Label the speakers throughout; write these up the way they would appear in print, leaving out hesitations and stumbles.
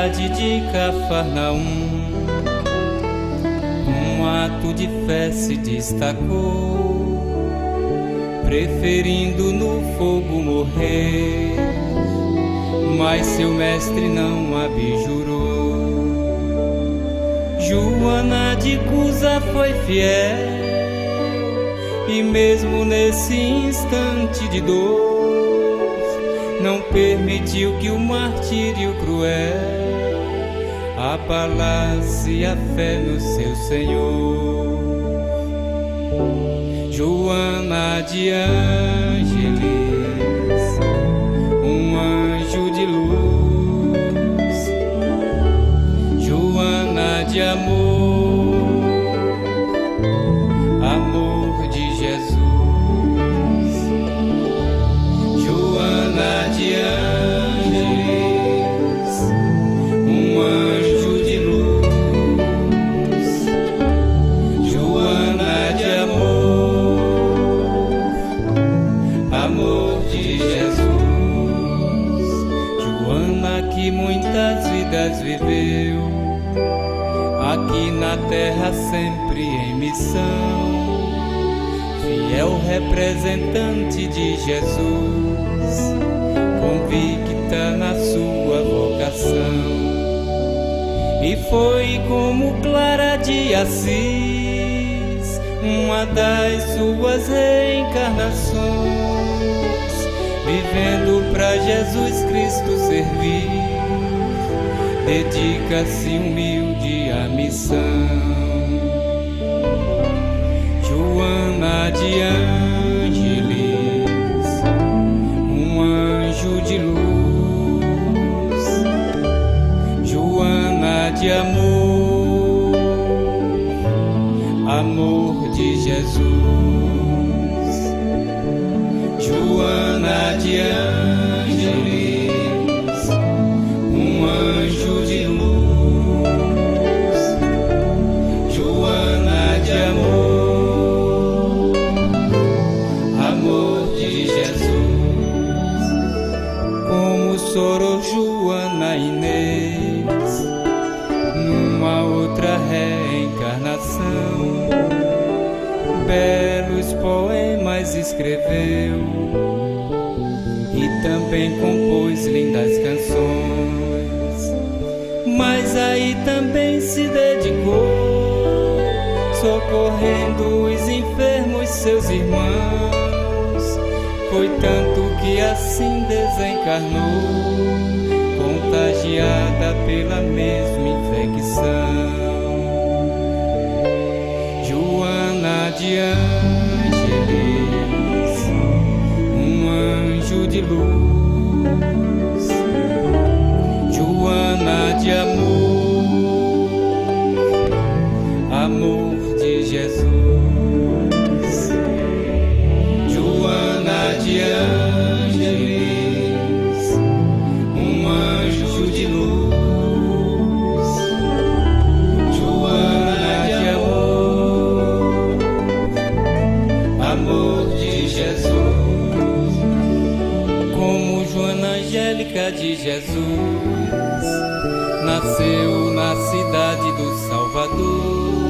Speaker 1: cidade de Cafarnaum, um ato de fé se destacou, preferindo no fogo morrer, mas seu mestre não abjurou. Joana de Cusa foi fiel, e mesmo nesse instante de dor, não permitiu que o martírio cruel abalasse a fé no seu Senhor. Joana de Ângeles, um anjo de luz, Joana de amor, amor de Jesus. Joana de Ângeles, um anjo de luz, Joana de amor, amor de Jesus. Joana que muitas vidas viveu, aqui na terra sempre em missão, fiel representante de Jesus, convicta na sua vocação. E foi como Clara de Assis, uma das suas reencarnações, vivendo pra Jesus Cristo servir, dedica-se humilde à missão. Joana de Ângeles, um anjo de luz, Joana de amor, amor de Jesus. Joana de Ângeles, um anjo de luz, Joana de amor, amor de Jesus. Como sorou Joana Inês numa outra reencarnação, belos poemas escreveu e também compôs lindas canções. Mas aí também se dedicou, socorrendo os enfermos, seus irmãos. Foi tanto que assim desencarnou, contagiada pela mesma infecção. Joana de Ângeles, um anjo de luz, Joana de amor, amor de Jesus. Joana de Ângeles, um anjo de luz, Joana de amor, amor de Jesus. Como Joana Angélica de Jesus, nasceu na cidade do Salvador,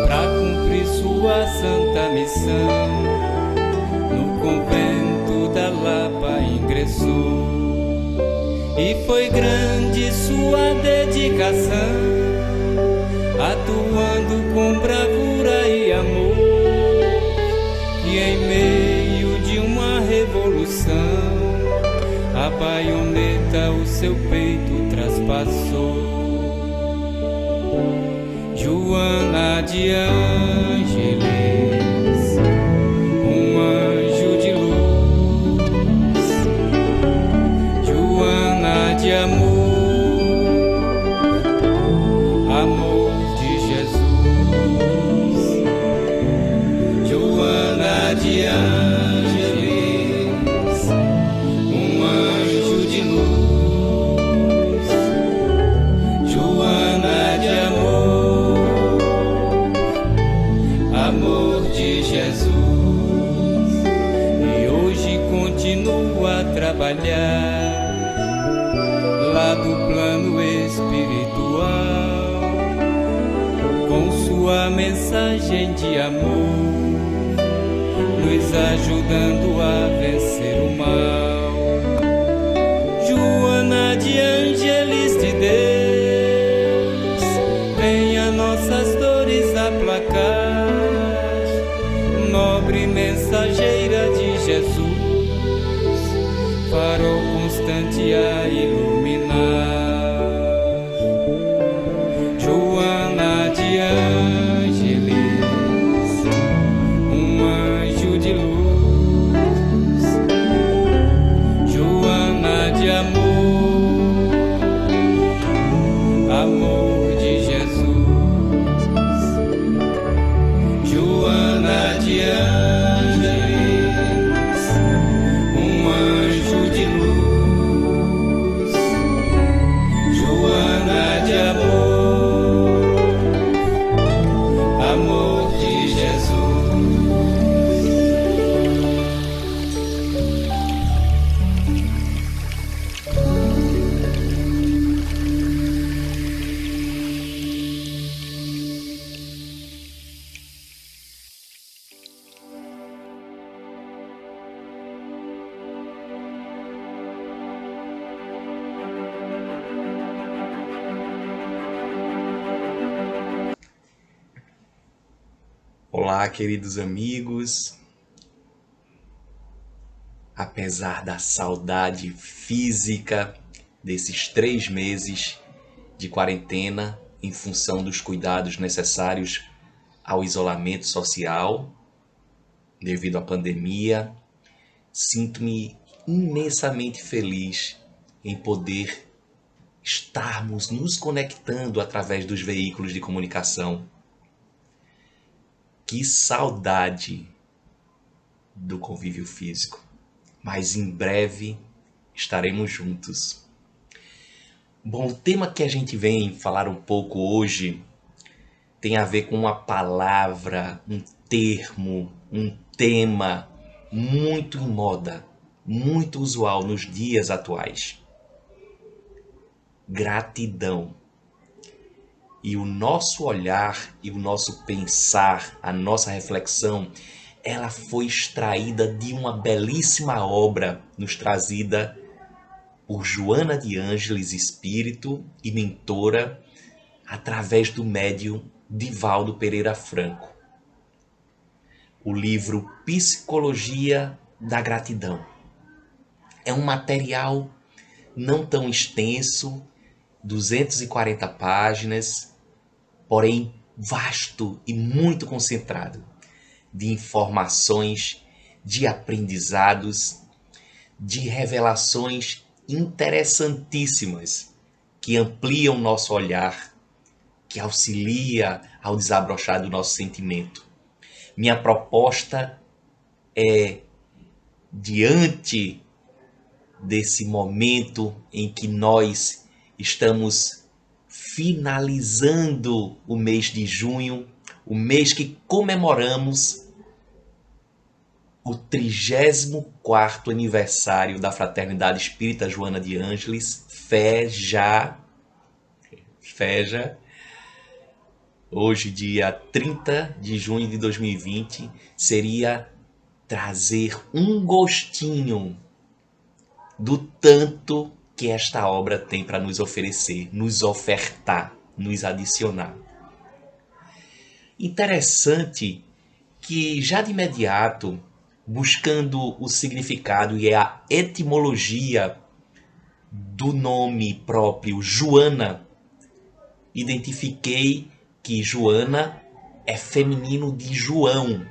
Speaker 1: pra cumprir sua santa missão, no convento da Lapa ingressou. E foi grande sua dedicação, atuando com bravura e amor, e em meio de uma revolução, a baioneta o seu peito traspassou. Joana de Ângeles, um anjo de luz, Joana de amor, amor de Jesus. Joana de Ângeles, um anjo de luz, Joana de amor, amor de Jesus. E hoje continua a trabalhar lá do plano espiritual, com sua mensagem de amor, nos ajudando a vencer o mal. Joana de Ângeles de Deus, venha nossas dores aplacar, nobre mensageira de Jesus, farol constante a iluminar. Joana de Ângeles, um anjo de luz, Joana de amor, amor de Jesus. Joana de Ângeles, um anjo de luz, Joana de amor, amor de Jesus.
Speaker 2: Olá, queridos amigos. Apesar da saudade física desses 3 meses de quarentena em função dos cuidados necessários ao isolamento social devido à pandemia, sinto-me imensamente feliz em poder estarmos nos conectando através dos veículos de comunicação. Que saudade do convívio físico, mas em breve estaremos juntos. Bom, o tema que a gente vem falar um pouco hoje tem a ver com uma palavra, um termo, um tema muito em moda, muito usual nos dias atuais. Gratidão. E o nosso olhar e o nosso pensar, a nossa reflexão, ela foi extraída de uma belíssima obra nos trazida por Joana de Ângeles, espírito e mentora, através do médium Divaldo Pereira Franco. O livro Psicologia da Gratidão. É um material não tão extenso, 240 páginas, porém vasto e muito concentrado, de informações, de aprendizados, de revelações interessantíssimas que ampliam nosso olhar, que auxilia ao desabrochar do nosso sentimento. Minha proposta é, diante desse momento em que nós estamos finalizando o mês de junho, o mês que comemoramos o 34º aniversário da Fraternidade Espírita Joana de Ângeles, FEJA, hoje dia 30 de junho de 2020, seria trazer um gostinho do tanto que esta obra tem para nos oferecer, nos ofertar, nos adicionar. Interessante que já de imediato, buscando o significado e a etimologia do nome próprio Joana, identifiquei que Joana é feminino de João.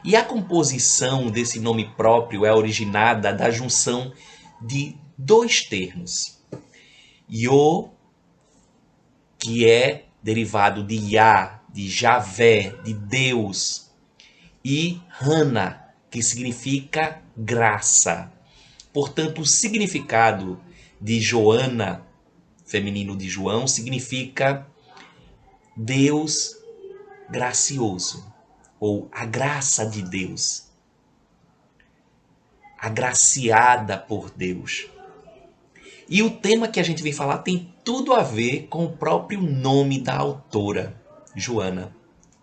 Speaker 2: E a composição desse nome próprio é originada da junção de 2 termos. Yo, que é derivado de Yah, de Javé, de Deus, e Hana, que significa graça. Portanto, o significado de Joana, feminino de João, significa Deus gracioso, ou a graça de Deus, agraciada por Deus. E o tema que a gente vem falar tem tudo a ver com o próprio nome da autora, Joana,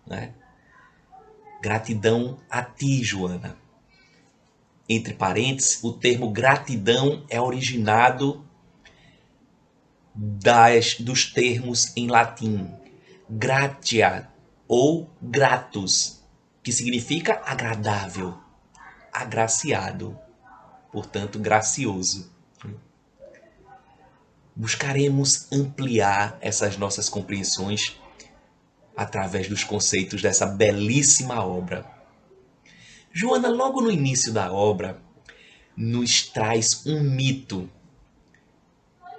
Speaker 2: né? Gratidão a ti, Joana. Entre parênteses, o termo gratidão é originado dos termos em latim gratia ou gratus, que significa agradável, agraciado, portanto gracioso. Buscaremos ampliar essas nossas compreensões através dos conceitos dessa belíssima obra. Joana, logo no início da obra, nos traz um mito.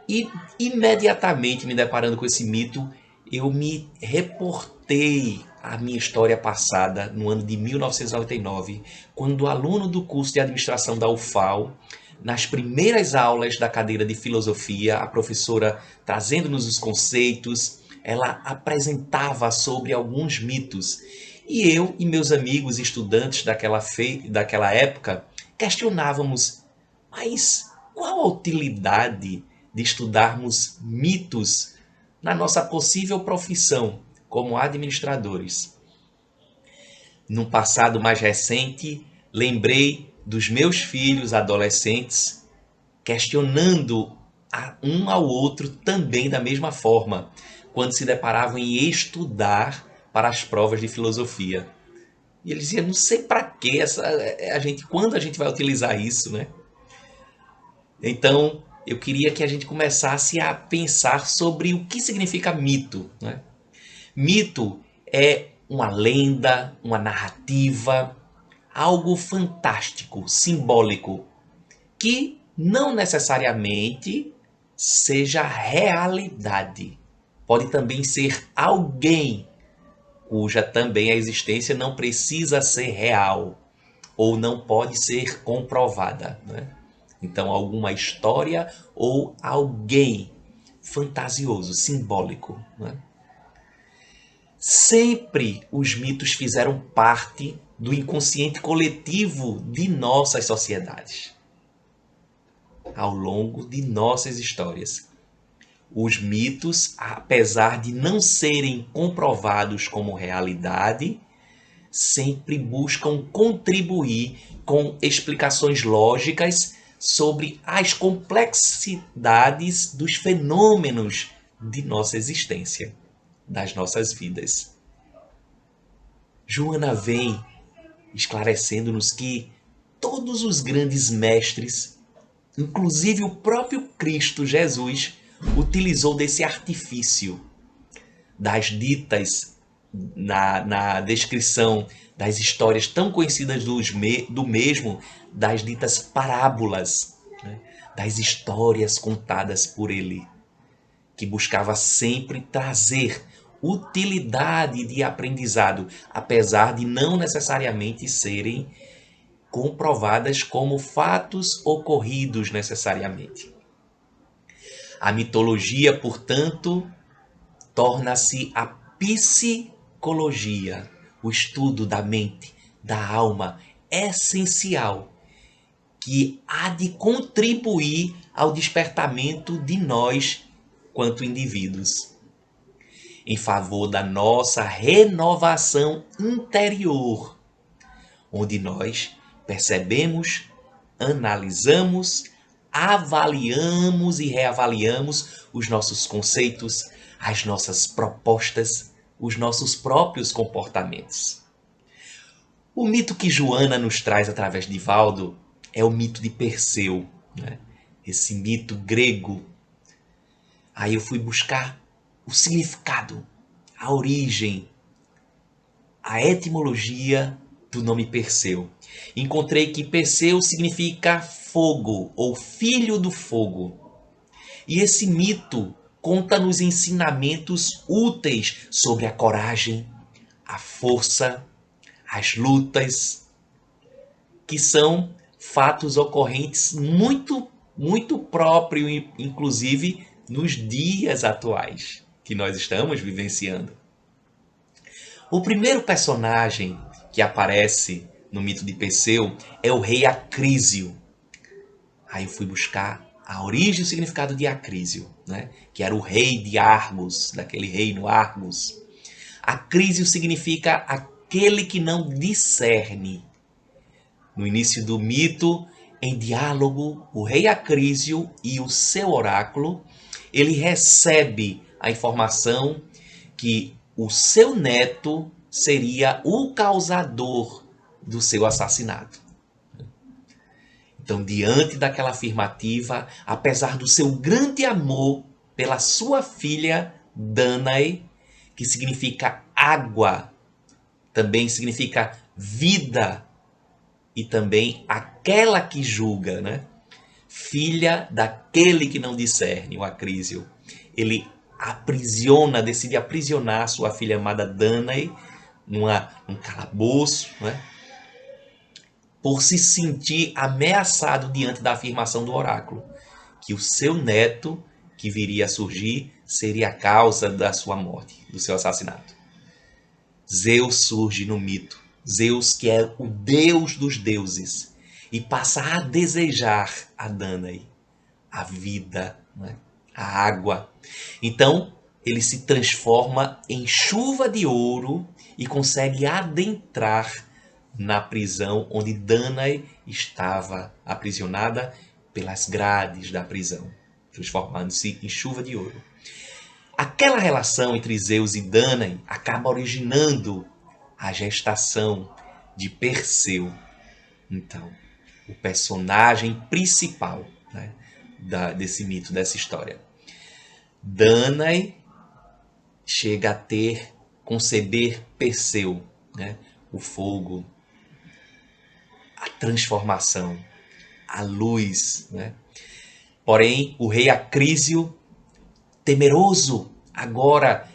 Speaker 2: E imediatamente me deparando com esse mito, eu me reportei à minha história passada, no ano de 1999, quando aluno do curso de administração da UFAL, nas primeiras aulas da cadeira de filosofia, a professora trazendo-nos os conceitos, ela apresentava sobre alguns mitos. E eu e meus amigos estudantes daquela época questionávamos, mas qual a utilidade de estudarmos mitos na nossa possível profissão como administradores? No passado mais recente, lembrei dos meus filhos adolescentes questionando um ao outro também da mesma forma, quando se deparavam em estudar para as provas de filosofia. E eles diziam, não sei para que quando a gente vai utilizar isso, né? Então, eu queria que a gente começasse a pensar sobre o que significa mito, né? Mito é uma lenda, uma narrativa, algo fantástico, simbólico, que não necessariamente seja realidade. Pode também ser alguém cuja também a existência não precisa ser real ou não pode ser comprovada, né? Então, alguma história ou alguém fantasioso, simbólico, né? Sempre os mitos fizeram parte do inconsciente coletivo de nossas sociedades, ao longo de nossas histórias. Os mitos, apesar de não serem comprovados como realidade, sempre buscam contribuir com explicações lógicas sobre as complexidades dos fenômenos de nossa existência, das nossas vidas. Joana vem esclarecendo-nos que todos os grandes mestres, inclusive o próprio Cristo Jesus, utilizou desse artifício das ditas na descrição das histórias tão conhecidas do mesmo, das ditas parábolas, né? Das histórias contadas por ele, que buscava sempre trazer utilidade de aprendizado, apesar de não necessariamente serem comprovadas como fatos ocorridos necessariamente. A mitologia, portanto, torna-se a psicologia, o estudo da mente, da alma, essencial, que há de contribuir ao despertamento de nós quanto indivíduos, em favor da nossa renovação interior, onde nós percebemos, analisamos, avaliamos e reavaliamos os nossos conceitos, as nossas propostas, os nossos próprios comportamentos. O mito que Joana nos traz através de Valdo é o mito de Perseu, né? Esse mito grego. Aí eu fui buscar o significado, a origem, a etimologia do nome Perseu. Encontrei que Perseu significa fogo ou filho do fogo. E esse mito conta-nos ensinamentos úteis sobre a coragem, a força, as lutas, que são fatos ocorrentes muito próprio, inclusive nos dias atuais que nós estamos vivenciando. O primeiro personagem que aparece no mito de Perseu é o rei Acrísio. Aí eu fui buscar a origem e o significado de Acrísio, né? Que era o rei de Argos, daquele reino Argos. Acrísio significa aquele que não discerne. No início do mito, em diálogo, o rei Acrísio e o seu oráculo, ele recebe a informação que o seu neto seria o causador do seu assassinato. Então, diante daquela afirmativa, apesar do seu grande amor pela sua filha Danae, que significa água, também significa vida e também aquela que julga, né? Filha daquele que não discerne, o Acrísio. Ele decide aprisionar sua filha amada Danae num calabouço, né? Por se sentir ameaçado diante da afirmação do oráculo, que o seu neto, que viria a surgir, seria a causa da sua morte, do seu assassinato. Zeus surge no mito. Zeus, que é o deus dos deuses, e passa a desejar a Danae, a vida, né? A água. Então, ele se transforma em chuva de ouro e consegue adentrar na prisão onde Danae estava aprisionada pelas grades da prisão, transformando-se em chuva de ouro. Aquela relação entre Zeus e Danae acaba originando a gestação de Perseu. Então, o personagem principal, né, desse mito, dessa história. Danae chega a conceber Perseu, né, o fogo, a transformação, a luz, né? Porém, o rei Acrísio, temeroso agora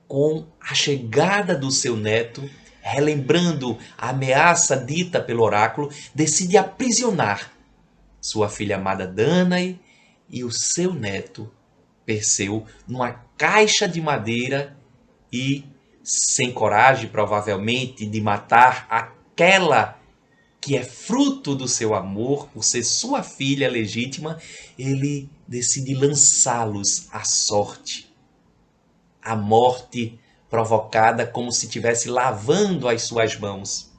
Speaker 2: com a chegada do seu neto, relembrando a ameaça dita pelo oráculo, decide aprisionar sua filha amada Danae e o seu neto Perseu numa caixa de madeira e, sem coragem provavelmente de matar aquela que é fruto do seu amor, por ser sua filha legítima, ele decide lançá-los à sorte. A morte provocada como se estivesse lavando as suas mãos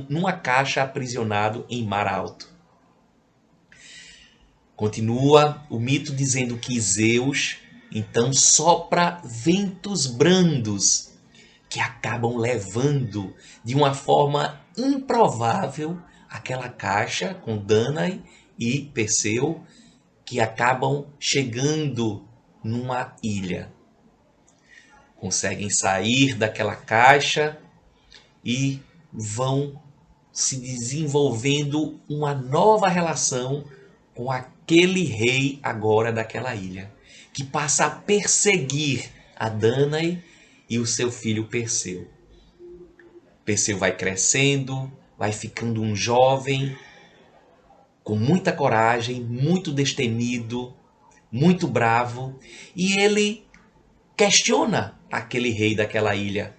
Speaker 2: numa caixa aprisionado em mar alto. Continua o mito dizendo que Zeus então sopra ventos brandos que acabam levando de uma forma improvável aquela caixa com Danae e Perseu, que acabam chegando numa ilha. Conseguem sair daquela caixa e vão se desenvolvendo uma nova relação com aquele rei agora daquela ilha, que passa a perseguir a Danae e o seu filho Perseu. Perseu vai crescendo, vai ficando um jovem com muita coragem, muito destemido, muito bravo, e ele questiona aquele rei daquela ilha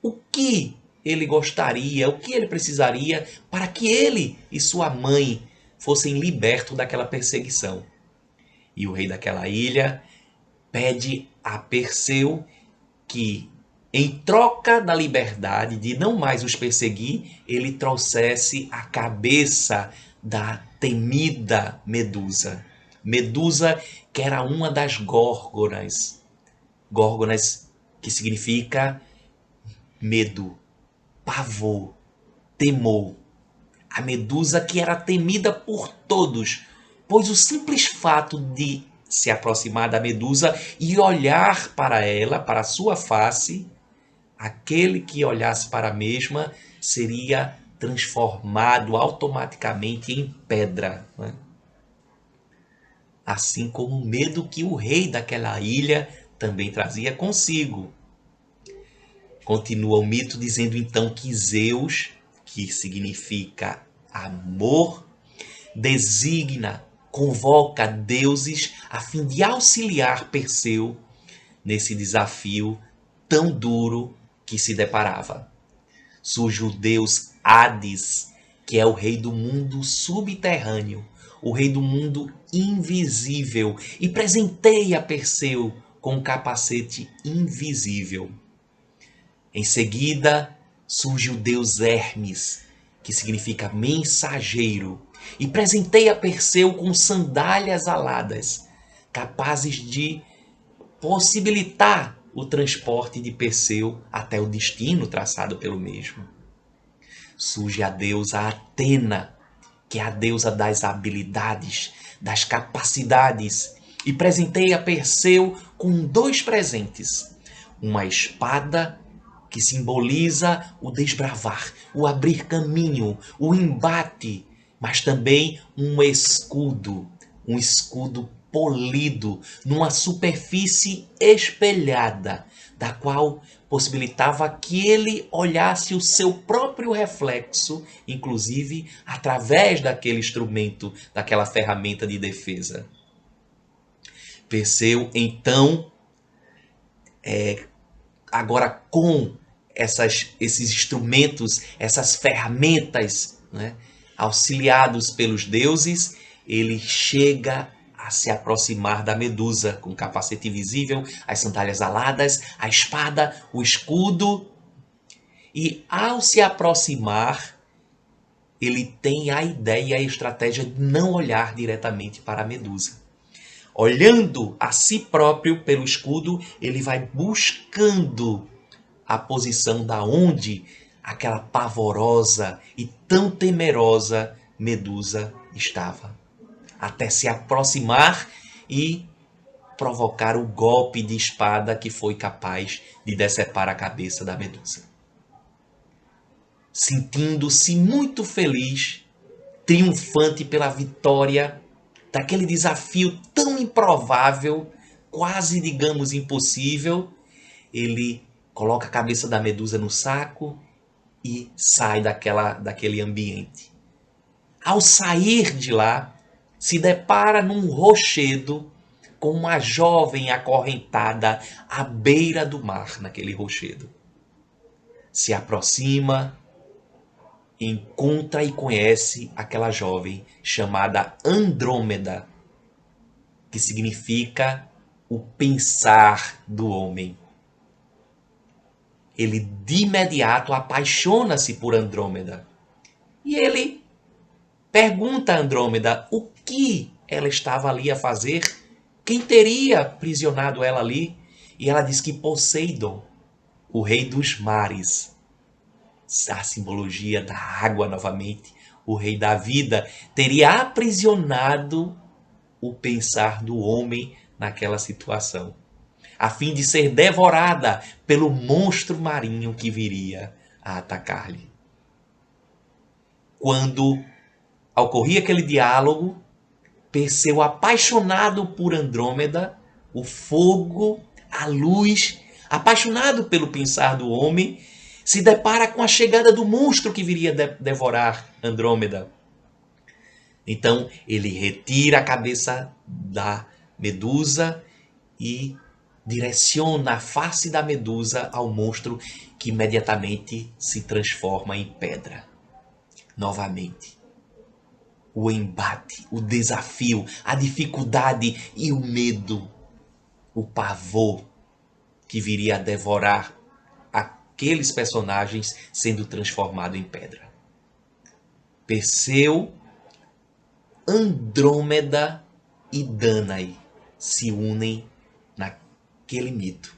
Speaker 2: o que ele gostaria, o que ele precisaria para que ele e sua mãe fossem libertos daquela perseguição. E o rei daquela ilha pede a Perseu que, em troca da liberdade de não mais os perseguir, ele trouxesse a cabeça da temida Medusa. Medusa, que era uma das górgonas. Górgonas, que significa medo, pavor, temor. A Medusa que era temida por todos, pois o simples fato de se aproximar da Medusa e olhar para ela, para a sua face, aquele que olhasse para a mesma seria transformado automaticamente em pedra, né? Assim como o medo que o rei daquela ilha também trazia consigo. Continua o mito dizendo então que Zeus, que significa amor, convoca deuses a fim de auxiliar Perseu nesse desafio tão duro que se deparava. Surge o deus Hades, que é o rei do mundo subterrâneo, o rei do mundo invisível, e presentei a Perseu com um capacete invisível. Em seguida, surge o deus Hermes, que significa mensageiro, e presentei a Perseu com sandálias aladas, capazes de possibilitar o transporte de Perseu até o destino traçado pelo mesmo. Surge a deusa Atena, que é a deusa das habilidades, das capacidades, e presentei a Perseu com 2 presentes: uma espada, que simboliza o desbravar, o abrir caminho, o embate, mas também um escudo polido, numa superfície espelhada, da qual possibilitava que ele olhasse o seu próprio reflexo, inclusive através daquele instrumento, daquela ferramenta de defesa. Perseu, então, agora com esses instrumentos, essas ferramentas, né, auxiliados pelos deuses, ele chega a se aproximar da Medusa com o capacete invisível, as sandálias aladas, a espada, o escudo. E ao se aproximar, ele tem a ideia e a estratégia de não olhar diretamente para a Medusa. Olhando a si próprio pelo escudo, ele vai buscando a posição da onde aquela pavorosa e tão temerosa Medusa estava, até se aproximar e provocar o golpe de espada que foi capaz de decepar a cabeça da Medusa. Sentindo-se muito feliz, triunfante pela vitória daquele desafio tão improvável, quase, digamos, impossível, ele coloca a cabeça da Medusa no saco e sai daquele ambiente. Ao sair de lá, se depara num rochedo com uma jovem acorrentada à beira do mar, naquele rochedo. Se aproxima, encontra e conhece aquela jovem chamada Andrômeda, que significa o pensar do homem. Ele de imediato apaixona-se por Andrômeda. E ele pergunta a Andrômeda o que ela estava ali a fazer, quem teria aprisionado ela ali. E ela diz que Poseidon, o rei dos mares, a simbologia da água novamente, o rei da vida, teria aprisionado o pensar do homem naquela situação, a fim de ser devorada pelo monstro marinho que viria a atacar-lhe. Quando ocorria aquele diálogo, Perseu, apaixonado por Andrômeda, o fogo, a luz, apaixonado pelo pensar do homem, se depara com a chegada do monstro que viria devorar Andrômeda. Então ele retira a cabeça da Medusa e direciona a face da Medusa ao monstro, que imediatamente se transforma em pedra. Novamente, o embate, o desafio, a dificuldade e o medo, o pavor que viria a devorar aqueles personagens sendo transformado em pedra. Perseu, Andrômeda e Danae se unem naquele mito.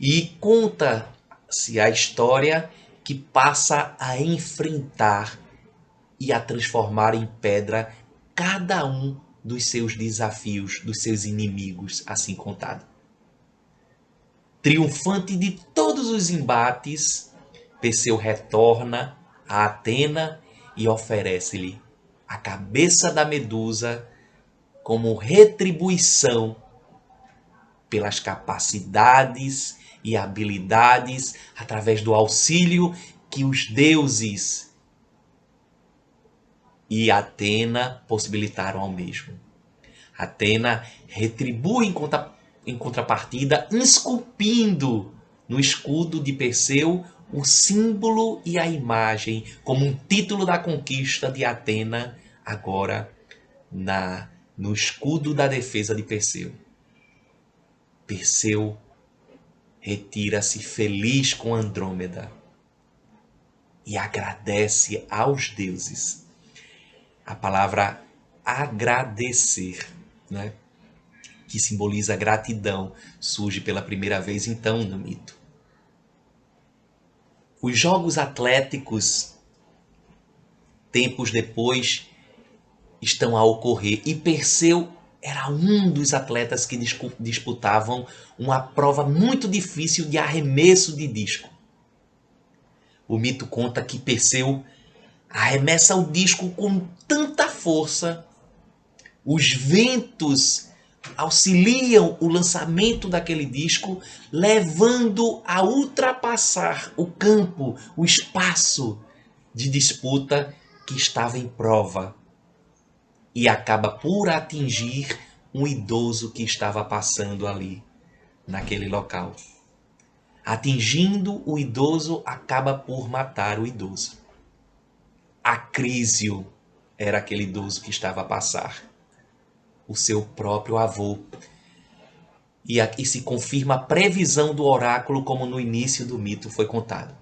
Speaker 2: E conta-se a história que passa a enfrentar e a transformar em pedra cada um dos seus desafios, dos seus inimigos, assim contado. Triunfante de todos os embates, Perseu retorna a Atena e oferece-lhe a cabeça da Medusa como retribuição pelas capacidades e habilidades, através do auxílio que os deuses e Atena possibilitaram ao mesmo. Atena retribui em contrapartida, esculpindo no escudo de Perseu o símbolo e a imagem como um título da conquista de Atena, agora no escudo da defesa de Perseu. Perseu retira-se feliz com Andrômeda e agradece aos deuses. A palavra agradecer, né, que simboliza gratidão, surge pela primeira vez então no mito. Os jogos atléticos, tempos depois, estão a ocorrer e Perseu era um dos atletas que disputavam uma prova muito difícil de arremesso de disco. O mito conta que Perseu arremessa o disco com tanta força, os ventos auxiliam o lançamento daquele disco, levando a ultrapassar o campo, o espaço de disputa que estava em prova. E acaba por atingir um idoso que estava passando ali, naquele local. Atingindo o idoso, acaba por matar o idoso. Acrísio era aquele idoso que estava a passar. O seu próprio avô. E aqui se confirma a previsão do oráculo como no início do mito foi contado.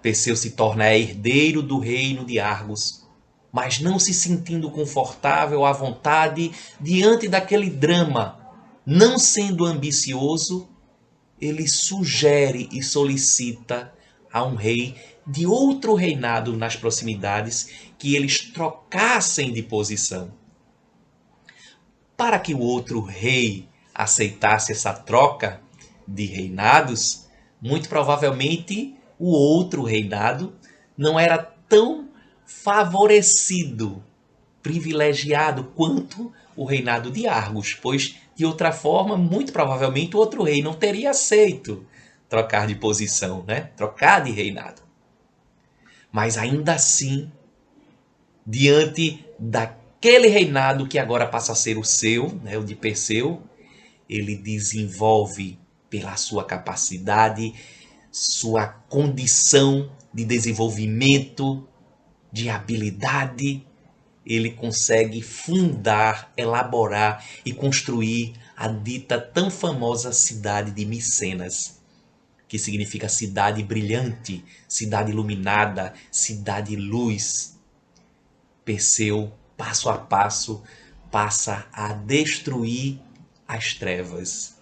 Speaker 2: Perseu se torna herdeiro do reino de Argos, mas não se sentindo confortável à vontade diante daquele drama, não sendo ambicioso, ele sugere e solicita a um rei de outro reinado nas proximidades que eles trocassem de posição. Para que o outro rei aceitasse essa troca de reinados, muito provavelmente o outro reinado não era tão favorecido, privilegiado quanto o reinado de Argos, pois de outra forma, muito provavelmente o outro rei não teria aceito trocar de posição, né? Trocar de reinado. Mas ainda assim, diante daquele reinado que agora passa a ser o seu, né, o de Perseu, ele desenvolve pela sua capacidade, sua condição de desenvolvimento, de habilidade, ele consegue fundar, elaborar e construir a dita tão famosa cidade de Micenas, que significa cidade brilhante, cidade iluminada, cidade luz. Perseu, passo a passo, passa a destruir as trevas.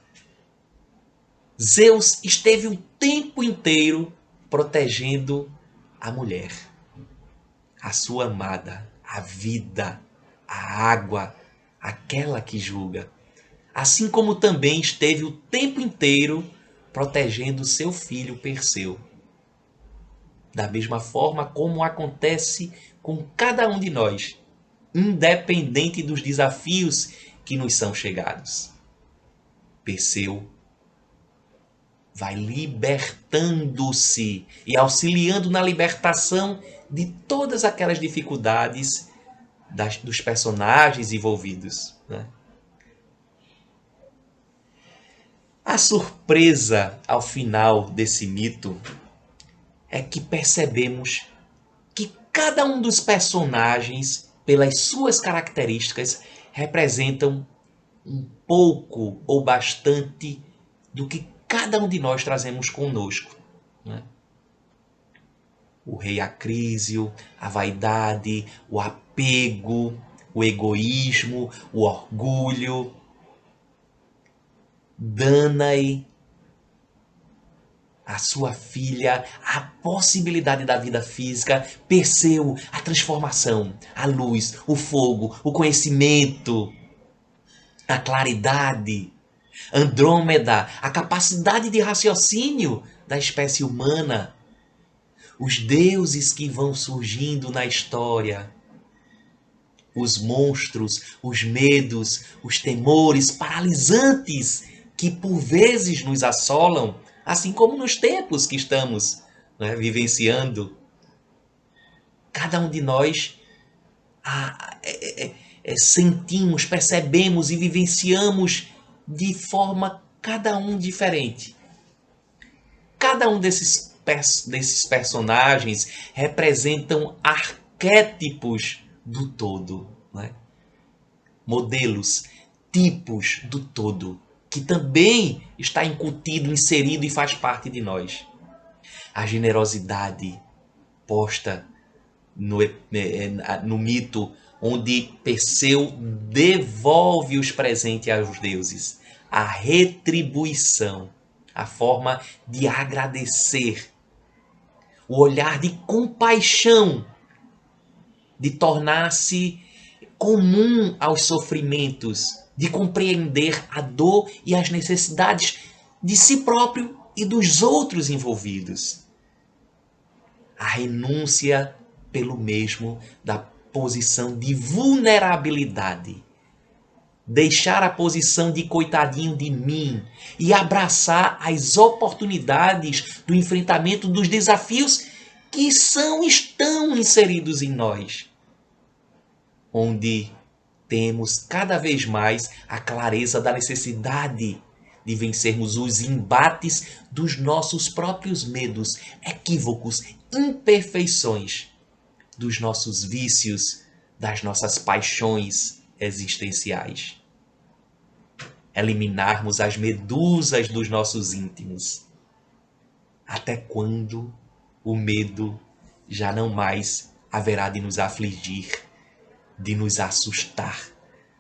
Speaker 2: Zeus esteve o tempo inteiro protegendo a mulher, a sua amada, a vida, a água, aquela que julga. Assim como também esteve o tempo inteiro protegendo seu filho Perseu. Da mesma forma como acontece com cada um de nós, independente dos desafios que nos são chegados. Perseu vai libertando-se e auxiliando na libertação de todas aquelas dificuldades dos personagens envolvidos, né? A surpresa ao final desse mito é que percebemos que cada um dos personagens, pelas suas características, representam um pouco ou bastante do que cada um de nós trazemos conosco, né? O rei Acrísio, a vaidade, o apego, o egoísmo, o orgulho. Danae, a sua filha, a possibilidade da vida física. Perseu, a transformação, a luz, o fogo, o conhecimento, a claridade. Andrômeda, a capacidade de raciocínio da espécie humana. Os deuses que vão surgindo na história. Os monstros, os medos, os temores paralisantes que por vezes nos assolam, assim como nos tempos que estamos, né, vivenciando. Cada um de nós sentimos, percebemos e vivenciamos de forma cada um diferente. Cada um desses personagens representam arquétipos do todo. não é? Modelos, tipos do todo, que também está incutido, inserido e faz parte de nós. A generosidade posta no mito onde Perseu devolve os presentes aos deuses. A retribuição, a forma de agradecer, o olhar de compaixão, de tornar-se comum aos sofrimentos, de compreender a dor e as necessidades de si próprio e dos outros envolvidos. A renúncia pelo mesmo da posição de vulnerabilidade. Deixar a posição de coitadinho de mim e abraçar as oportunidades do enfrentamento dos desafios que estão inseridos em nós. Onde temos cada vez mais a clareza da necessidade de vencermos os embates dos nossos próprios medos, equívocos, imperfeições, dos nossos vícios, das nossas paixões existenciais. Eliminarmos as medusas dos nossos íntimos. Até quando o medo já não mais haverá de nos afligir, de nos assustar,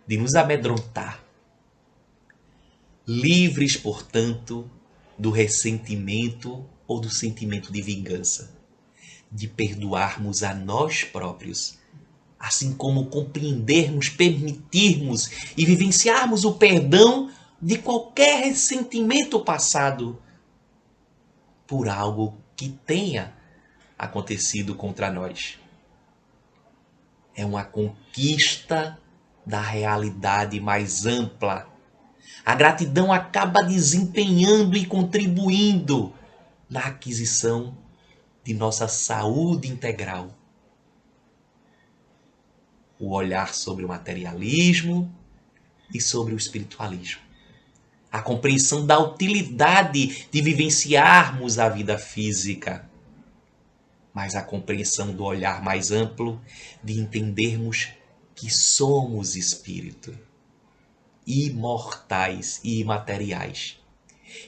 Speaker 2: de nos amedrontar. Livres, portanto, do ressentimento ou do sentimento de vingança, de perdoarmos a nós próprios, assim como compreendermos, permitirmos e vivenciarmos o perdão de qualquer ressentimento passado por algo que tenha acontecido contra nós. É uma conquista da realidade mais ampla. A gratidão acaba desempenhando e contribuindo na aquisição de nossa saúde integral. O olhar sobre o materialismo e sobre o espiritualismo. A compreensão da utilidade de vivenciarmos a vida física, mas a compreensão do olhar mais amplo de entendermos que somos espírito, imortais e imateriais,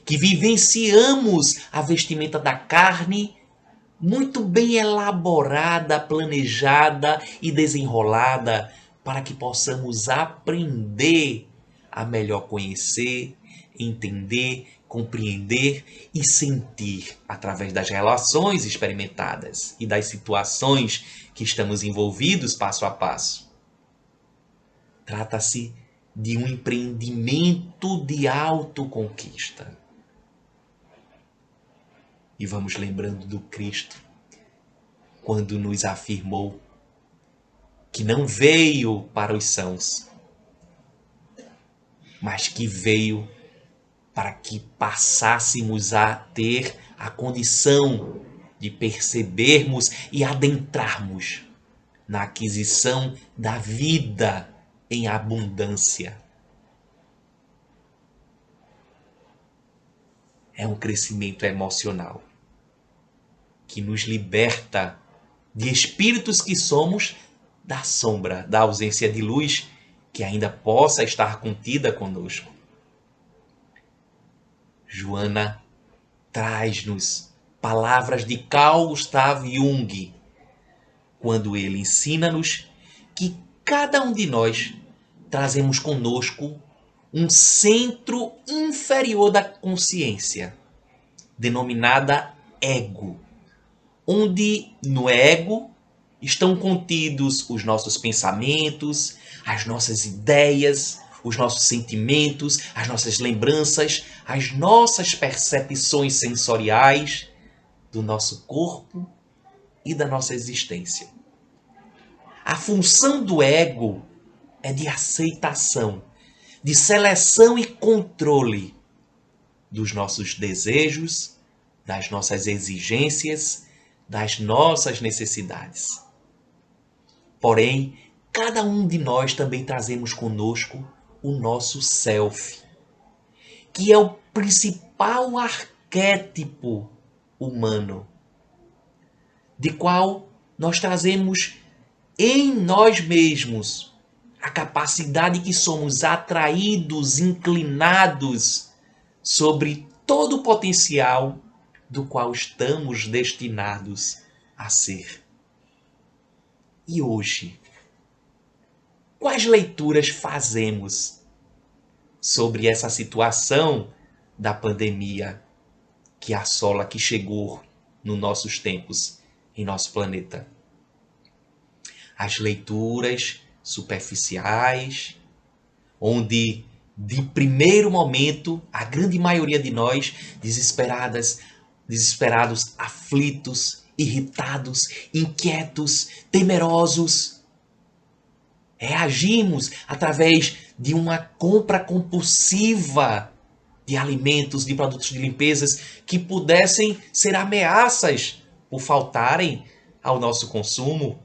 Speaker 2: que vivenciamos a vestimenta da carne muito bem elaborada, planejada e desenrolada para que possamos aprender a melhor conhecer, entender, compreender e sentir através das relações experimentadas e das situações que estamos envolvidos passo a passo. Trata-se de um empreendimento de autoconquista. E vamos lembrando do Cristo, quando nos afirmou que não veio para os sãos, mas que veio para que passássemos a ter a condição de percebermos e adentrarmos na aquisição da vida em abundância. É um crescimento emocional que nos liberta de espíritos que somos da sombra, da ausência de luz que ainda possa estar contida conosco. Joana traz-nos palavras de Carl Gustav Jung, quando ele ensina-nos que cada um de nós trazemos conosco um centro inferior da consciência, denominada ego, onde no ego estão contidos os nossos pensamentos, as nossas ideias, os nossos sentimentos, as nossas lembranças, as nossas percepções sensoriais do nosso corpo e da nossa existência. A função do ego é de aceitação, de seleção e controle dos nossos desejos, das nossas exigências, das nossas necessidades. Porém, cada um de nós também trazemos conosco o nosso self, que é o principal arquétipo humano, de qual nós trazemos em nós mesmos a capacidade que somos atraídos, inclinados sobre todo o potencial do qual estamos destinados a ser. E hoje, quais leituras fazemos sobre essa situação da pandemia que assola, que chegou nos nossos tempos, em nosso planeta? As leituras superficiais, onde de primeiro momento a grande maioria de nós, desesperados, aflitos, irritados, inquietos, temerosos, reagimos através de uma compra compulsiva de alimentos, de produtos de limpezas que pudessem ser ameaças por faltarem ao nosso consumo,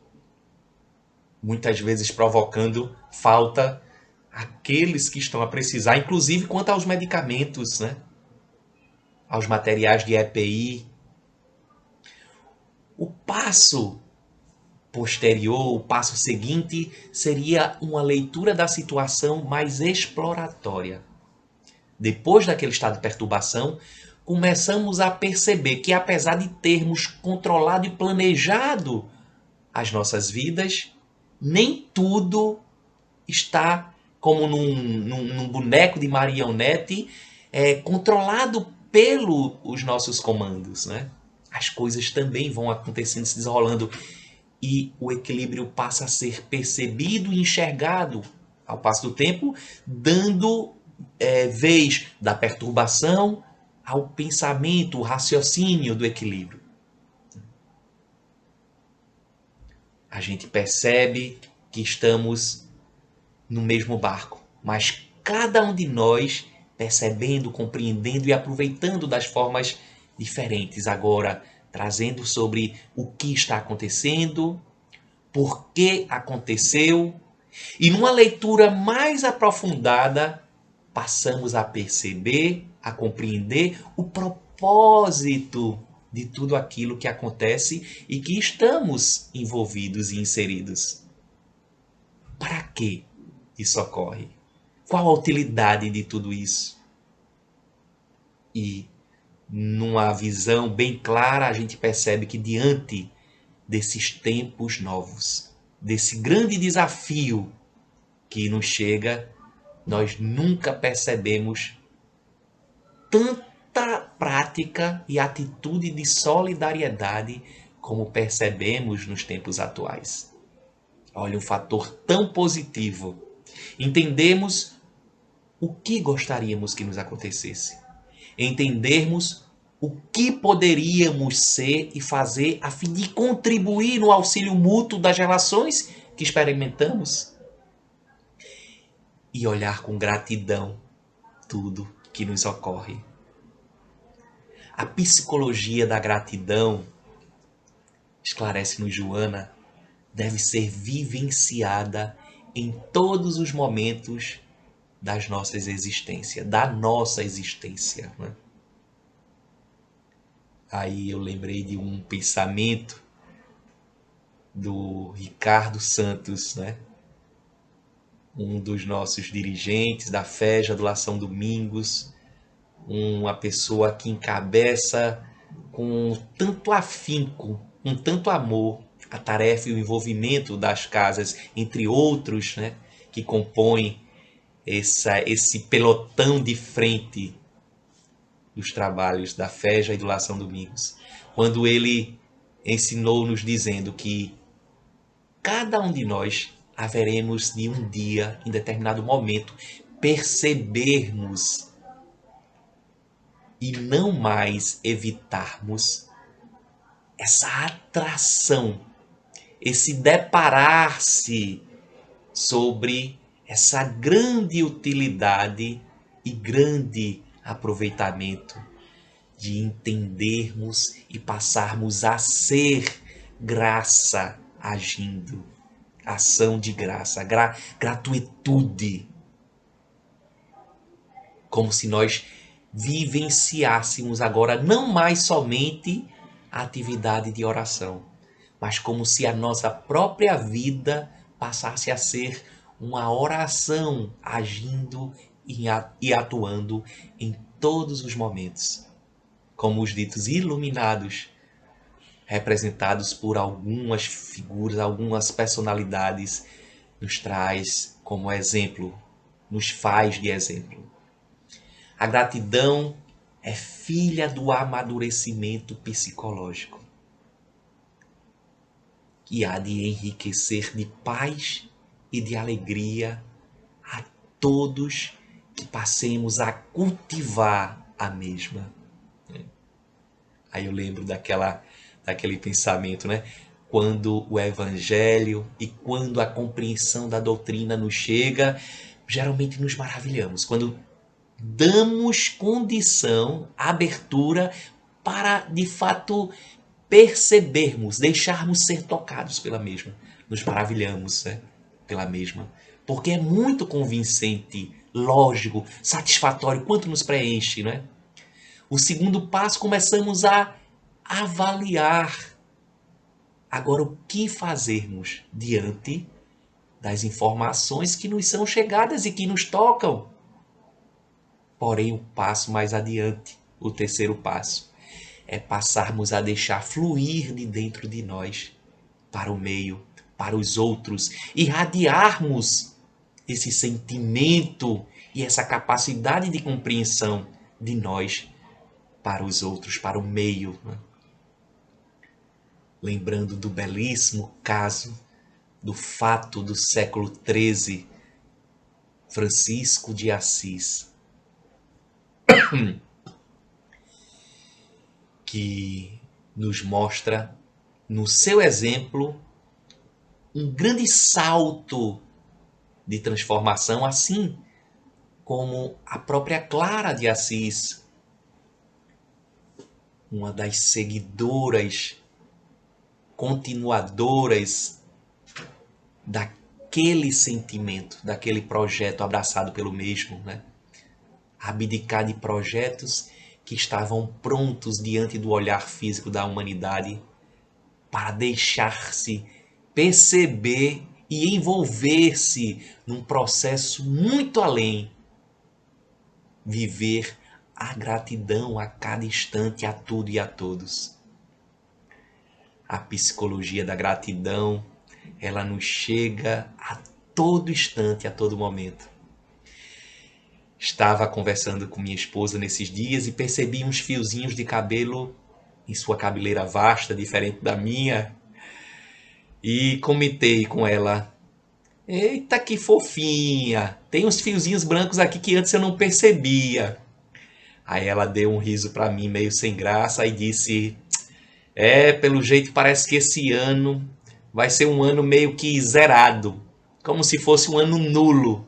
Speaker 2: muitas vezes provocando falta àqueles que estão a precisar, inclusive quanto aos medicamentos, né? Aos materiais de EPI. O passo posterior, o passo seguinte, seria uma leitura da situação mais exploratória. Depois daquele estado de perturbação, começamos a perceber que, apesar de termos controlado e planejado as nossas vidas, nem tudo está como num boneco de marionete, controlado pelos nossos comandos, né? As coisas também vão acontecendo, se desenrolando, e o equilíbrio passa a ser percebido e enxergado ao passo do tempo, dando vez da perturbação ao pensamento, o raciocínio do equilíbrio. A gente percebe que estamos no mesmo barco, mas cada um de nós percebendo, compreendendo e aproveitando das formas diferentes. Agora, trazendo sobre o que está acontecendo, por que aconteceu, e numa leitura mais aprofundada, passamos a perceber, a compreender o propósito de tudo aquilo que acontece e que estamos envolvidos e inseridos. Para que isso ocorre? Qual a utilidade de tudo isso? E numa visão bem clara, a gente percebe que diante desses tempos novos, desse grande desafio que nos chega, nós nunca percebemos tanta prática e atitude de solidariedade como percebemos nos tempos atuais. Olha, um fator tão positivo. Entendemos o que gostaríamos que nos acontecesse. Entendermos o que poderíamos ser e fazer a fim de contribuir no auxílio mútuo das relações que experimentamos. E olhar com gratidão tudo que nos ocorre. A psicologia da gratidão, esclarece-nos Joana, deve ser vivenciada em todos os momentos das nossas existências, da nossa existência, né? Aí eu lembrei de um pensamento do Ricardo Santos, né? Um dos nossos dirigentes da FEJA do Lação Domingos, uma pessoa que encabeça com tanto afinco, com tanto amor, a tarefa e o envolvimento das casas, entre outros, né, que compõem esse pelotão de frente dos trabalhos da FEJA e do Lação Domingos. Quando ele ensinou-nos dizendo que cada um de nós haveremos de um dia, em determinado momento, percebermos e não mais evitarmos essa atração, esse deparar-se sobre essa grande utilidade e grande aproveitamento de entendermos e passarmos a ser graça agindo, ação de graça, gratuitude, como se nós vivenciássemos agora não mais somente a atividade de oração, mas como se a nossa própria vida passasse a ser uma oração agindo e atuando em todos os momentos, como os ditos iluminados, representados por algumas figuras, algumas personalidades, nos traz como exemplo, nos faz de exemplo. A gratidão é filha do amadurecimento psicológico, que há de enriquecer de paz e de alegria a todos que passemos a cultivar a mesma. Aí eu lembro daquele pensamento, né? Quando o evangelho e quando a compreensão da doutrina nos chega, geralmente nos maravilhamos. Quando damos condição, abertura para, de fato, percebermos, deixarmos ser tocados pela mesma. Nos maravilhamos, né? Pela mesma. Porque é muito convincente, lógico, satisfatório, quanto nos preenche, né? O segundo passo, começamos a avaliar agora o que fazermos diante das informações que nos são chegadas e que nos tocam. Porém, o passo mais adiante, o terceiro passo, é passarmos a deixar fluir de dentro de nós para o meio, para os outros, irradiarmos esse sentimento e essa capacidade de compreensão de nós para os outros, para o meio. Lembrando do belíssimo caso, do fato do século XIII, Francisco de Assis, que nos mostra, no seu exemplo, um grande salto de transformação, assim como a própria Clara de Assis, uma das seguidoras, continuadoras daquele sentimento, daquele projeto abraçado pelo mesmo, né? Abdicar de projetos que estavam prontos diante do olhar físico da humanidade para deixar-se perceber e envolver-se num processo muito além. Viver a gratidão a cada instante, a tudo e a todos. A psicologia da gratidão, ela nos chega a todo instante, a todo momento. Estava conversando com minha esposa nesses dias e percebi uns fiozinhos de cabelo em sua cabeleira vasta, diferente da minha. E comentei com ela: eita, que fofinha! Tem uns fiozinhos brancos aqui que antes eu não percebia. Aí ela deu um riso para mim, meio sem graça, e disse: pelo jeito parece que esse ano vai ser um ano meio que zerado, como se fosse um ano nulo.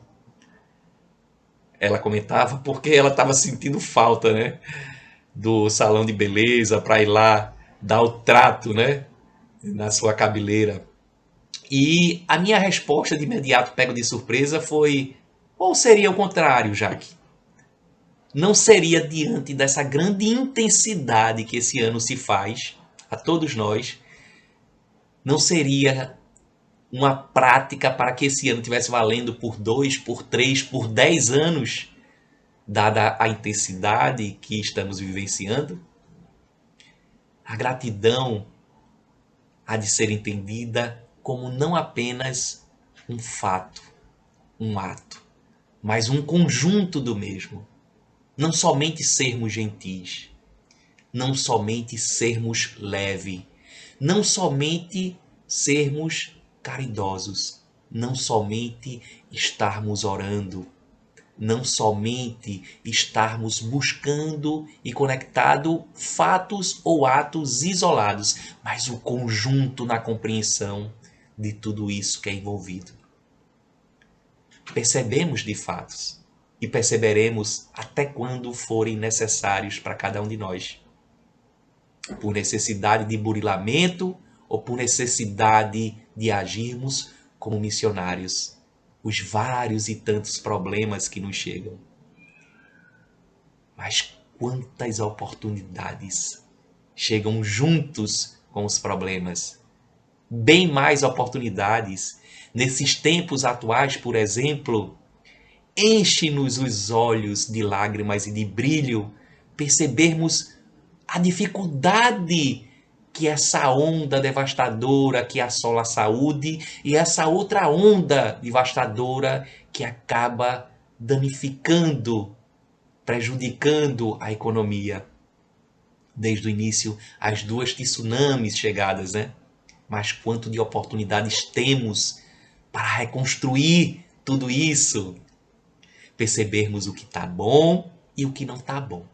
Speaker 2: Ela comentava porque ela estava sentindo falta, né, do salão de beleza para ir lá dar o trato, né, na sua cabeleira. E a minha resposta de imediato, pego de surpresa, foi: ou seria o contrário, Jaque? Não seria diante dessa grande intensidade que esse ano se faz a todos nós, não seria uma prática para que esse ano tivesse valendo por 2, por 3, por 10 anos, dada a intensidade que estamos vivenciando? A gratidão há de ser entendida como não apenas um fato, um ato, mas um conjunto do mesmo. Não somente sermos gentis, não somente sermos leve, não somente sermos caridosos, não somente estarmos orando, não somente estarmos buscando e conectado fatos ou atos isolados, mas o conjunto na compreensão de tudo isso que é envolvido. Percebemos de fatos e perceberemos até quando forem necessários para cada um de nós. Por necessidade de burilamento ou por necessidade de agirmos como missionários. Os vários e tantos problemas que nos chegam. Mas quantas oportunidades chegam juntos com os problemas. Bem mais oportunidades Nesses tempos atuais, por exemplo, enche-nos os olhos de lágrimas e de brilho percebermos a dificuldade que essa onda devastadora que assola a saúde e essa outra onda devastadora que acaba danificando, prejudicando a economia. Desde o início, as duas tsunamis chegadas, né? Mas quanto de oportunidades temos para reconstruir tudo isso? Percebermos o que está bom e o que não está bom.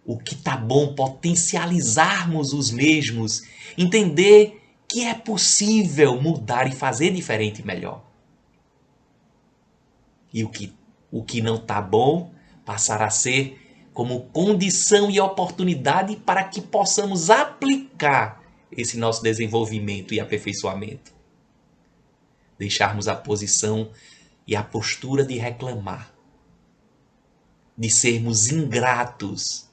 Speaker 2: O que está bom, potencializarmos os mesmos, entender que é possível mudar e fazer diferente e melhor. E o que não está bom, passar a ser como condição e oportunidade para que possamos aplicar esse nosso desenvolvimento e aperfeiçoamento. Deixarmos a posição e a postura de reclamar, de sermos ingratos,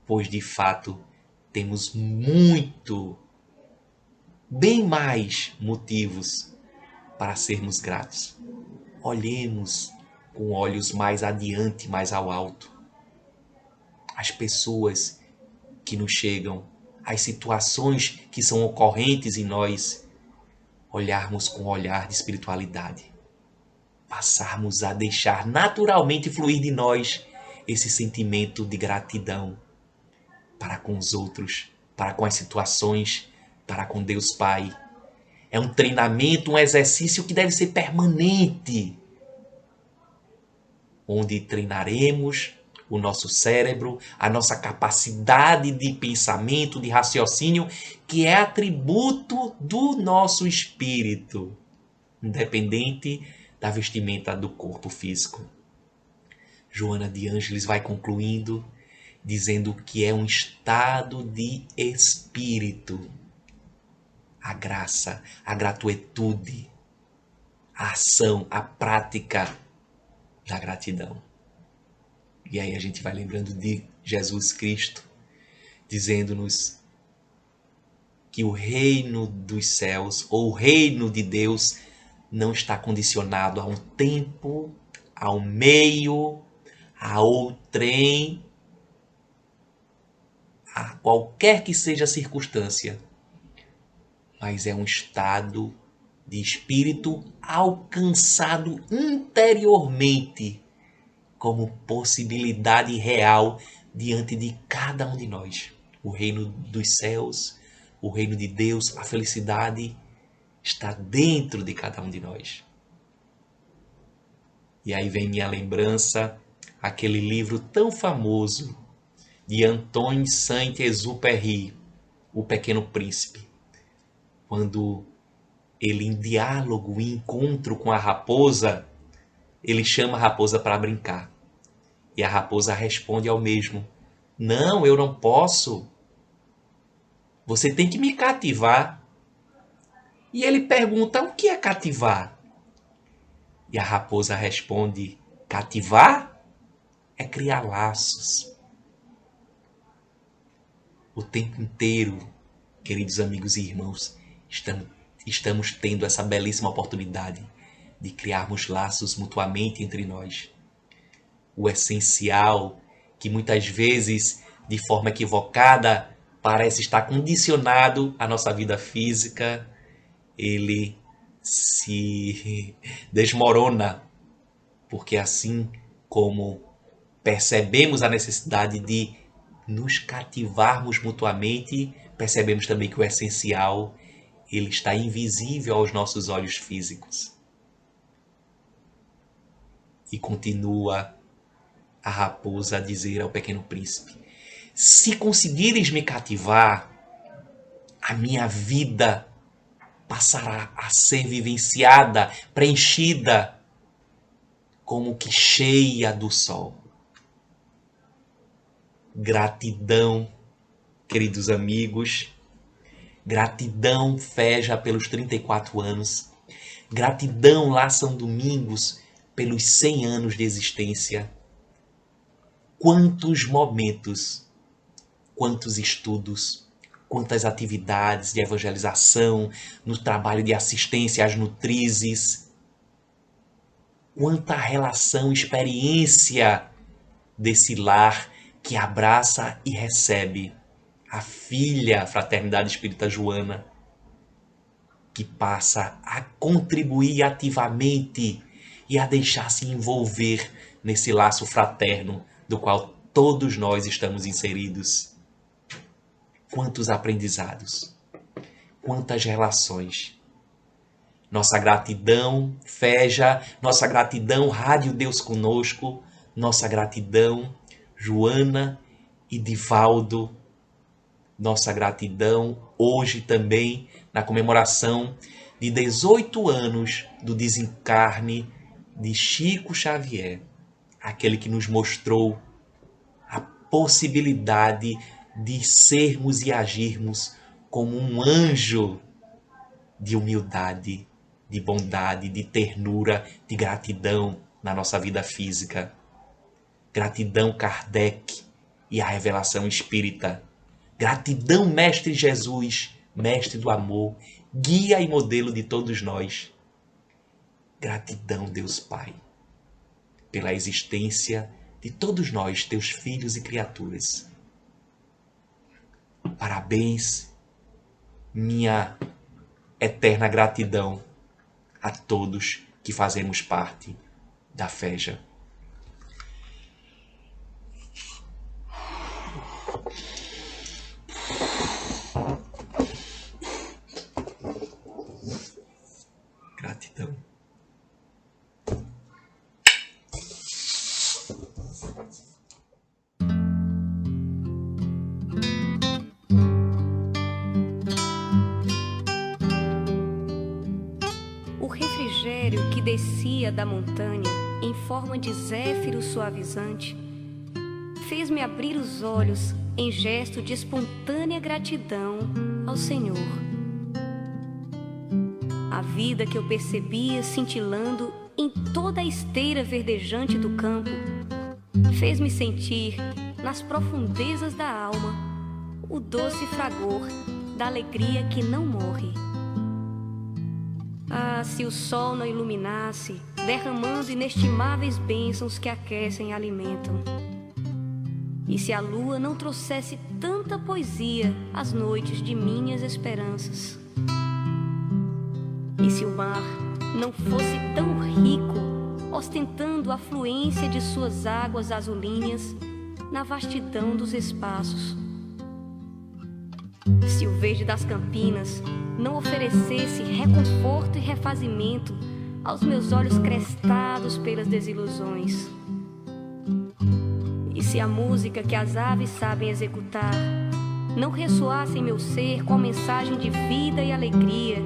Speaker 2: pois de fato temos bem mais motivos para sermos gratos. Olhemos com olhos mais adiante, mais ao alto. As pessoas que nos chegam, as situações que são ocorrentes em nós, olharmos com um olhar de espiritualidade. Passarmos a deixar naturalmente fluir de nós esse sentimento de gratidão para com os outros, para com as situações, para com Deus Pai. É um treinamento, um exercício que deve ser permanente, onde treinaremos o nosso cérebro, a nossa capacidade de pensamento, de raciocínio, que é atributo do nosso espírito, independente da vestimenta do corpo físico. Joana de Ângeles vai concluindo, dizendo que é um estado de espírito. A graça, a gratuitude, a ação, a prática da gratidão. E aí a gente vai lembrando de Jesus Cristo, dizendo-nos que o reino dos céus, ou o reino de Deus, não está condicionado a um tempo, a um meio, a outrem, a qualquer que seja a circunstância, mas é um estado de espírito alcançado interiormente como possibilidade real diante de cada um de nós. O reino dos céus, o reino de Deus, a felicidade está dentro de cada um de nós. E aí vem minha lembrança, aquele livro tão famoso de Antoine Saint-Exupéry, O Pequeno Príncipe. Quando ele, em diálogo e encontro com a raposa, ele chama a raposa para brincar. E a raposa responde ao mesmo: não, eu não posso. Você tem que me cativar. E ele pergunta: o que é cativar? E a raposa responde: cativar é criar laços. O tempo inteiro, queridos amigos e irmãos, estamos tendo essa belíssima oportunidade de criarmos laços mutuamente entre nós. O essencial, que muitas vezes, de forma equivocada, parece estar condicionado à nossa vida física, ele se desmorona, porque assim como percebemos a necessidade de nos cativarmos mutuamente, percebemos também que o essencial, ele está invisível aos nossos olhos físicos. E continua a raposa a dizer ao pequeno príncipe: se conseguires me cativar, a minha vida passará a ser vivenciada, preenchida, como que cheia do sol. Gratidão, queridos amigos. Gratidão, Feja, pelos 34 anos. Gratidão, lá São Domingos, pelos 100 anos de existência. Quantos momentos, quantos estudos, quantas atividades de evangelização, no trabalho de assistência às nutrizes, quanta relação, experiência desse lar que abraça e recebe a filha, a Fraternidade Espírita Joana, que passa a contribuir ativamente e a deixar-se envolver nesse laço fraterno do qual todos nós estamos inseridos. Quantos aprendizados, quantas relações. Nossa gratidão, Feja, nossa gratidão, Rádio Deus Conosco, nossa gratidão, Joana e Divaldo, nossa gratidão hoje também na comemoração de 18 anos do desencarne de Chico Xavier, aquele que nos mostrou a possibilidade de sermos e agirmos como um anjo de humildade, de bondade, de ternura, de gratidão na nossa vida física. Gratidão Kardec e a revelação espírita. Gratidão Mestre Jesus, Mestre do amor, guia e modelo de todos nós. Gratidão, Deus Pai, pela existência de todos nós, teus filhos e criaturas. Parabéns, minha eterna gratidão a todos que fazemos parte da Feja. Gratidão.
Speaker 3: O refrigério que descia da montanha em forma de zéfiro suavizante fez-me abrir os olhos em gesto de espontânea gratidão ao Senhor. A vida que eu percebia cintilando em toda a esteira verdejante do campo fez-me sentir, nas profundezas da alma, o doce fragor da alegria que não morre. Ah, se o sol não iluminasse, derramando inestimáveis bênçãos que aquecem e alimentam. E se a lua não trouxesse tanta poesia às noites de minhas esperanças. E se o mar não fosse tão rico, ostentando a fluência de suas águas azulíneas na vastidão dos espaços. Se o verde das campinas não oferecesse reconforto e refazimento aos meus olhos crestados pelas desilusões. E se a música que as aves sabem executar não ressoasse em meu ser com a mensagem de vida e alegria.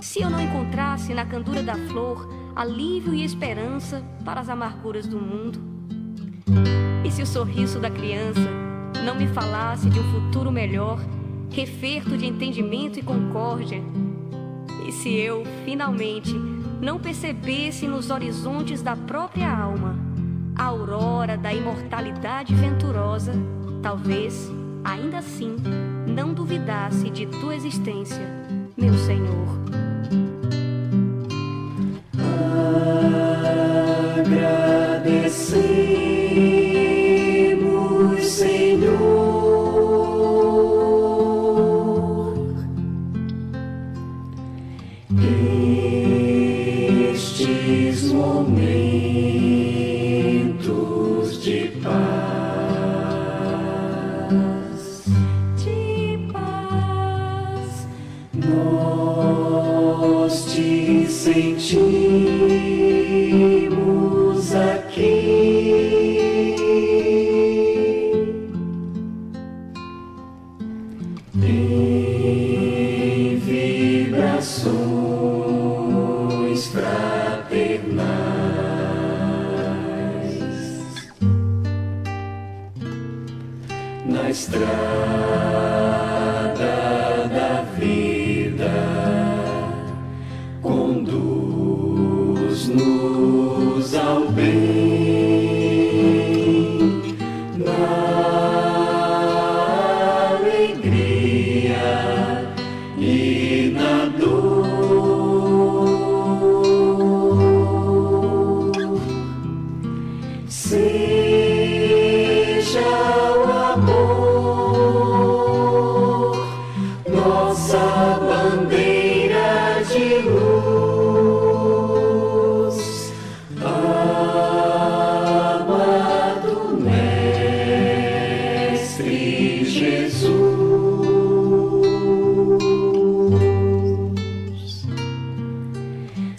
Speaker 3: Se eu não encontrasse na candura da flor alívio e esperança para as amarguras do mundo. E se o sorriso da criança não me falasse de um futuro melhor, referto de entendimento e concórdia. E se eu, finalmente, não percebesse nos horizontes da própria alma a aurora da imortalidade venturosa, talvez, ainda assim, não duvidasse de tua existência, meu Senhor.
Speaker 4: Agradecemos, Senhor, estes momentos de paz, nós te sentimos aqui. Em vibrações fraternais, na estrada da vida, conduz-nos ao bem, na alegria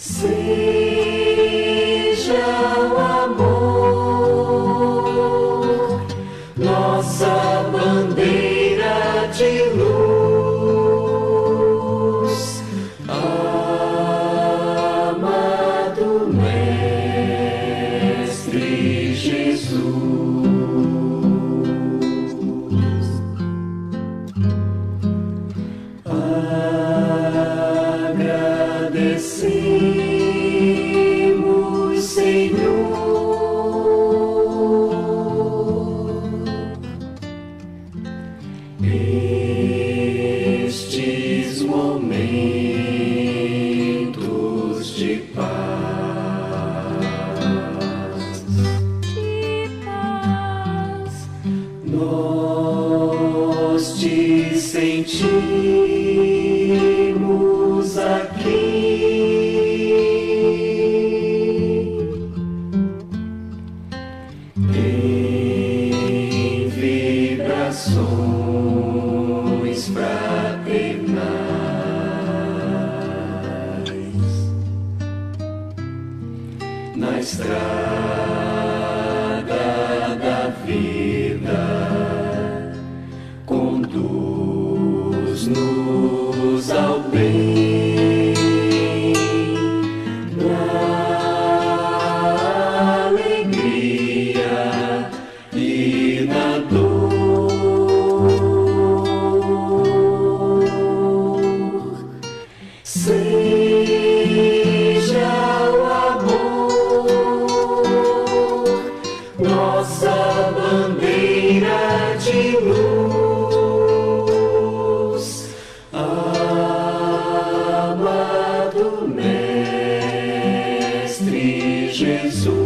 Speaker 4: Seja o amor nossa bandeira de luz, amado Mestre Jesus. Agradecemos, Senhor, estes momentos de paz. Nós te sentimos aqui em vibrações fraternais na estrada da vida. Conduz-nos ao bem, na alegria e na dor. Seja o amor nossa bandeira de luz, amado Mestre Jesus.